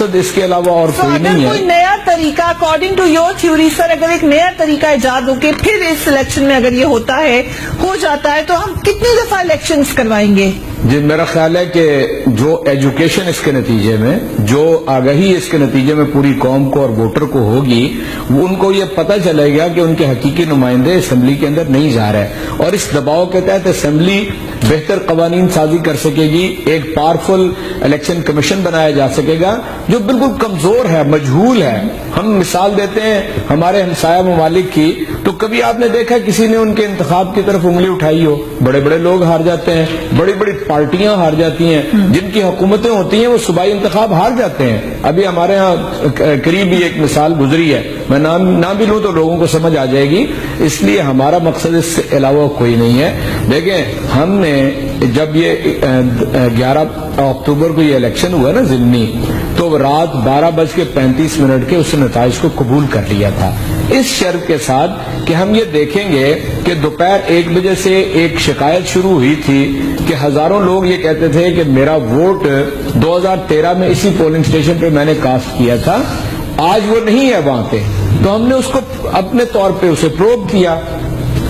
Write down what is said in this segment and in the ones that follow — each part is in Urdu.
مقصد اس کے علاوہ اور کوئی نہیں ہے. کوئی نیا طریقہ اکارڈنگ ٹو یور تھیوری سر، اگر ایک نیا طریقہ ایجاد ہو کہ پھر اس الیکشن میں اگر یہ ہو جاتا ہے تو ہم کتنی دفعہ الیکشنز کروائیں گے؟ جی میرا خیال ہے کہ جو ایجوکیشن اس کے نتیجے میں، جو آگہی اس کے نتیجے میں پوری قوم کو اور ووٹر کو ہوگی، وہ ان کو یہ پتہ چلے گا کہ ان کے حقیقی نمائندے اسمبلی کے اندر نہیں جا رہے، اور اس دباؤ کے تحت اسمبلی بہتر قوانین سازی کر سکے گی، ایک پاورفل الیکشن کمیشن بنایا جا سکے گا جو بالکل کمزور ہے، مجہول ہے. ہم مثال دیتے ہیں ہمارے ہمسایہ ممالک کی، تو کبھی آپ نے دیکھا کسی نے ان کے انتخاب کی طرف انگلی اٹھائی ہو؟ بڑے بڑے لوگ ہار جاتے ہیں، بڑی بڑی پارٹیاں ہار جاتی ہیں، جن کی حکومتیں ہوتی ہیں وہ صوبائی انتخاب ہار جاتے ہیں. ابھی ہمارے ہاں قریب ہی ایک مثال گزری ہے، میں نام نہ بھی لوں تو لوگوں کو سمجھ آ جائے گی، اس لیے ہمارا مقصد اس سے علاوہ کوئی نہیں ہے. دیکھیں ہم نے جب یہ 11 اکتوبر کو یہ الیکشن ہوا نا ضمنی، تو رات 12:35 کے اس نتائج کو قبول کر لیا تھا، اس شرط کے ساتھ کہ ہم یہ دیکھیں گے کہ دوپہر 1 بجے سے ایک شکایت شروع ہوئی تھی کہ ہزاروں لوگ یہ کہتے تھے کہ میرا ووٹ 2013 میں اسی پولنگ اسٹیشن پہ میں نے کاسٹ کیا تھا، آج وہ نہیں ہے وہاں پہ. تو ہم نے اس کو اپنے طور پہ اسے پروب کیا،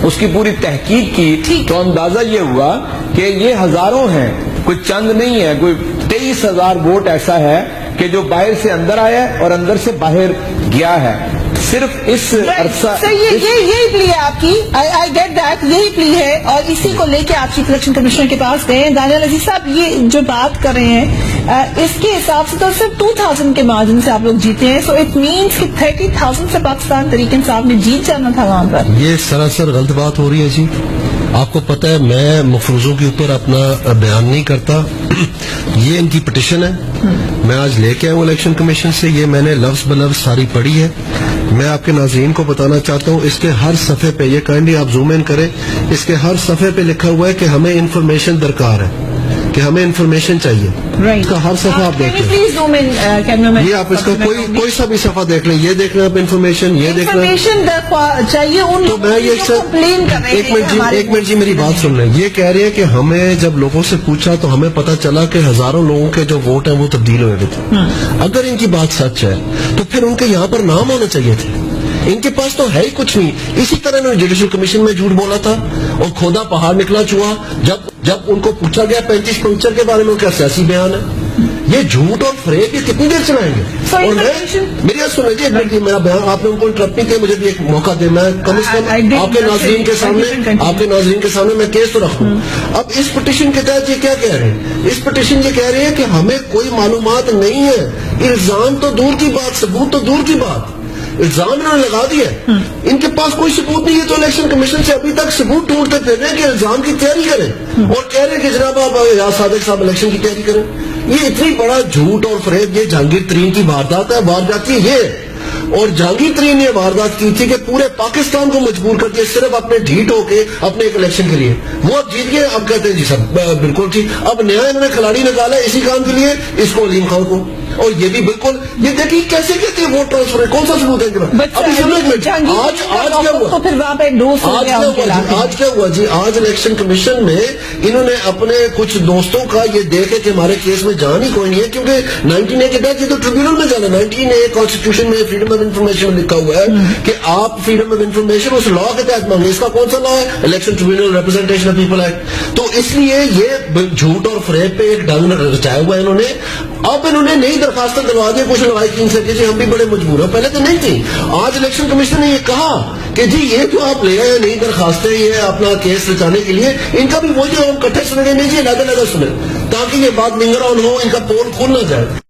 اس کی پوری تحقیق کی، تو اندازہ یہ ہوا کہ یہ ہزاروں ہیں، کوئی چند نہیں ہے، کوئی 23,000 ووٹ ایسا ہے کہ جو باہر سے اندر آیا ہے اور اندر سے باہر گیا ہے. صرف اس عرصہ یہی پلی ہے آپ کی، آئی گیٹ دیٹ، یہی پلی ہے، اور اسی کو لے کے آپ چیف الیکشن کمیشنر کے پاس گئے. دانیال عزیز صاحب یہ جو بات کر رہے ہیں اس کے حساب سے تو صرف 2000 کے مارجن سے آپ لوگ جیتے ہیں، سو اٹ مینس کہ 30,000 سے پاکستان تحریک انصاف نے جیت جانا تھا وہاں پر. یہ سراسر غلط بات ہو رہی ہے جی. آپ کو پتہ ہے میں مفروضوں کے اوپر اپنا بیان نہیں کرتا. یہ ان کی پٹیشن ہے، میں آج لے کے آیا ہوں الیکشن کمیشن سے، یہ میں نے لفظ بلفظ ساری پڑھی ہے. میں آپ کے ناظرین کو بتانا چاہتا ہوں اس کے ہر صفحے پہ، یہ کائنڈلی آپ زوم ان کریں، اس کے ہر صفحے پہ لکھا ہوا ہے کہ ہمیں انفارمیشن درکار ہے، کہ ہمیں انفارمیشن چاہیے. اس کا ہر صفحہ آپ دیکھ لیں، یہ آپ اس کا کوئی سا بھی صفحہ دیکھ لیں، یہ دیکھ لیں آپ انفارمیشن، یہ دیکھ لیں چاہیے. تو میں یہ ایک منٹ جی میری بات سن لیں. یہ کہہ رہے ہیں کہ ہمیں جب لوگوں سے پوچھا تو ہمیں پتا چلا کہ ہزاروں لوگوں کے جو ووٹ ہیں وہ تبدیل ہوئے تھے. اگر ان کی بات سچ ہے تو پھر ان کے یہاں پر نام ہونا چاہیے تھے. ان کے پاس تو ہے ہی کچھ نہیں. اسی طرح انہوں نے جوڈیشل کمیشن میں جھوٹ بولا تھا اور کھودا پہاڑ نکلا چوہا. جب ان کو پوچھا گیا 35 پنچر کے بارے میں کیا سیاسی بیان ہے. یہ جھوٹ اور فریب یہ کتنی دیر چلائیں گے؟ اور میری بات سن لیجیے، میرا بیان آپ نے ان کو انٹرپٹ نہیں کیا، مجھے بھی ایک موقع دے، میں کم از کم آپ کے ناظرین کے سامنے میں کیس تو رکھوں. اب اس پٹیشن کے تحت یہ کیا کہہ رہے ہیں؟ اس پٹیشن یہ کہہ رہے ہیں کہ ہمیں کوئی معلومات نہیں ہے. الزام تو دور کی بات، ثبوت تو دور کی بات، الزام انہوں نے لگا دیا. ان کے پاس کوئی ثبوت نہیں ہے تو الیکشن کمیشن سے ابھی تک ثبوت ڈھونڈتے پھر رہے ہیں کہ الزام کی تیاری کریں، اور کہہ رہے ہیں کہ جناب آپ یا صادق صاحب الیکشن کی تیاری کریں. یہ اتنی بڑا جھوٹ اور فریب، یہ جہانگیر ترین کی واردات ہے. واردات یہ، اور جہانگیر ترین نے واردات کی تھی کہ پورے پاکستان کو مجبور کر کے صرف اپنے ڈھیٹ ہو کے اپنے ایک الیکشن کے لیے وہ اب جیت گئے. اب کہتے ہیں جی سر بالکل ٹھیک، اب نیا انہوں نے کھلاڑی نکالا اسی کام کے لیے، اس کو علیم خان کو. اور یہ بھی بالکل، یہ دیکھیے کیسے کہتے ہیں ووٹ ٹرانسفر، کون سا ثبوت ہے ان کے پاس؟ آج کیا ہوا جی؟ آج الیکشن کمیشن میں انہوں نے اپنے کچھ دوستوں کا یہ دیکھے کہ ہمارے کیس میں جان ہی کوئی نہیں ہے، کیونکہ 19A کے تحت یہ تو ٹریبیونل میں جانا. 19A کانسٹیٹیوشن میں فریڈم آف انفارمیشن لکھا ہوا ہے کہ آپ فریڈم آف انفارمیشن اس لا کے تحت مانگے. اس کا کون سا لا ہے؟ Election tribunal representation of people act. تو اس لیے یہ جھوٹ اور فریب پہ ایک ڈنگ رچایا ہوا ہے انہوں نے. اب انہوں نے نئی درخواستیں دلوا دی کچھ لوائقین سے کہ جی ہم بھی بڑے مجبور ہیں، پہلے تو نہیں تھی. آج الیکشن کمیشن نے یہ کہا کہ جی یہ جو آپ لے آئے نئی درخواستیں یہ اپنا کیس رچانے کے لیے، ان کا بھی وہی ہم کٹھے سنیں گے، نہیں جی علیحدہ سنیں، تاکہ یہ بات لنگر آن ہو، ان کا پول کھل نہ جائے.